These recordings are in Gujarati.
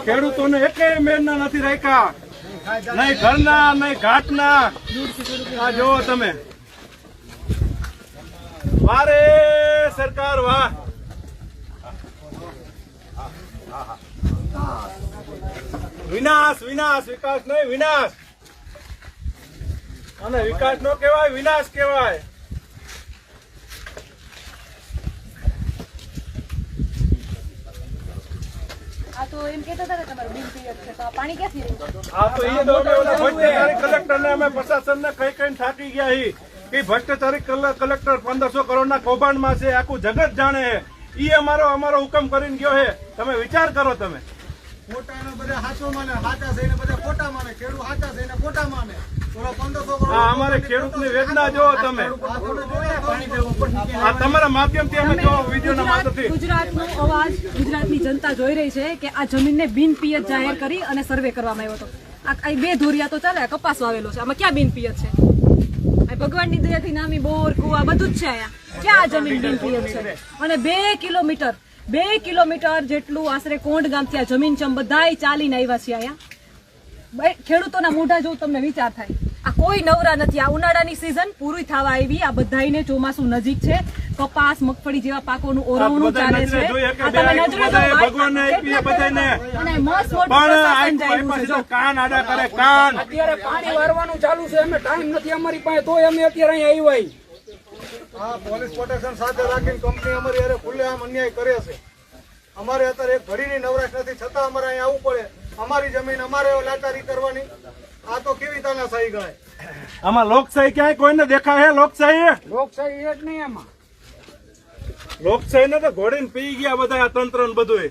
ખેડૂતોને એકેય મેળના નથી રાખ્યા, નહીં ઘરના નહીં ઘાટના। આ જોવો તમે, વારે સરકાર વાહ, વિનાશ વિનાશ, વિકાસ નહીં વિનાશ, અને વિકાસ નો કહેવાય વિનાશ કહેવાય। આ તો એમ કહેતા હતા કે તમારું બિલ પીએફ છે, તો આ પાણી ક્યાંથી આવ્યું? આ તો એ ભ્રષ્ટાચારી કલેક્ટરને અમે પ્રશાસનને કઈ થાકી ગયા હી કે ભ્રષ્ટાચારી કલેક્ટર 1500 કરોડના કૌભાંડમાં છે, આખું જગત જાણે છે। ઈ અમારો હુકમ કરીને ગયો છે, તમે વિચાર કરો। તમે ખોટાને બધા સાચો માને, સાચા થઈને બધા ખોટા માને, ખેડૂત સાચા થઈને ખોટા માને। હા, અમારે ખેડૂતની વેદના જોવો તમે। આ તમારા માધ્યમથી અમે જો વિડીયોના માધ્યમથી ગુજરાતનો અવાજ, ગુજરાતની જનતા જોઈ રહી છે કે આ જમીનને બિન પિયત જાહેર કરી અને સર્વે કરવામાં આવ્યો હતો। આ બે ધોરિયા તો ચાલે, કપાસ વાવેલો છે, આમાં ક્યાં બિન પિયત છે? આ ભગવાનની દયાથી નામી બોર કુવા બધું જ છે અહીંયા, ક્યાં આ જમીન બિન પિયત છે? અને 2 કિલોમીટર જેટલું આશરે કોંડ ગામથી આ જમીન છે, બધાય ચાલીને આવ્યા છે અહીંયા। ખેડૂતોના મોઢા જોવું તમને વિચાર થાય, આ કોઈ નવરા નથી। આ ઉનાળાની સિઝન પૂરી થવા આવી, આ બધાયને ચોમાસું નજીક છે, કપાસ મગફળી જેવા પાકોનું ઓરવણું ચાલે છે। આ તમે નજરે કાન આડા કરે, કાન અત્યારે પાણી વારવાનું ચાલુ છે, અમે ટાઈમ નથી અમારી પાસે, તોય અમે અત્યારે અહીં આવ્યા। હા, પોલીસ પ્રોટેક્શન સાથે રાખીને કંપની અમારી હારે ખુલ્લેઆમ અન્યાય કરે છે। અમારે અત્યારે એક ઘડીની નવરાશ નથી, છતાં અમારે અહીંયા આવવું પડે। અમારી જમીન અમારે લાચારી કરવાની, આ તો કેવી તાનાશાહી ગણાય? આમાં લોકશાહી ક્યાંય કોઈને દેખાય? લોકશાહી લોકશાહી એ જ નહીં એમાં। લોકશાહી ને તો ઘોડીને પી ગયા બધા આ તંત્ર ને બધું।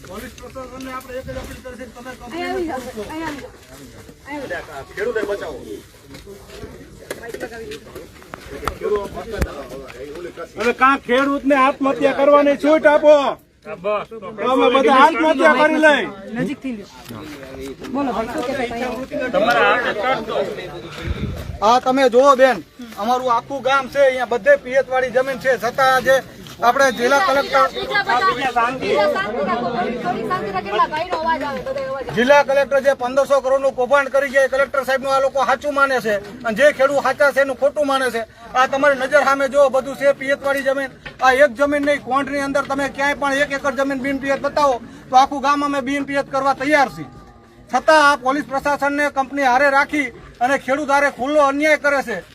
પોલીસ પ્રશાસનને આપણે એક જ અપીલ કરીશું કે તમે ખેડૂતોને બચાવો। અને કાં ખેડૂતને આત્મહત્યા કરવાની છૂટ આપો, અમે બધા આત્મહત્યા કરી લઈ। નજીકથી લ્યો, બોલો ભાઈ, શું કહેતા હતા? હા, તમે જુઓ બેન, અમારું આખું ગામ છે, અહીંયા બધે પિયત વાળી જમીન છે, છતાં આજે આપણે જિલ્લા કલેક્ટર જે 1500 કરોડનું કૌભાંડ કરી ગયા, કલેક્ટર સાહેબનું આ લોકો સાચું માને છે, અને જે ખેડૂત સાચા છે એનું ખોટું માને છે। આ તમારી નજર સામે જો બધું છે પિયત વાળી જમીન। આ એક જમીન નહીં, કોન્ટની અંદર તમે ક્યાંય પણ 1 એકર જમીન બિન પિયત બતાવો તો આખું ગામ અમે બિન પિયત કરવા તૈયાર છીએ। છતાં આ પોલીસ પ્રશાસનને કંપની હારે રાખી અને ખેડૂત હારે ખુલ્લો અન્યાય કરે છે।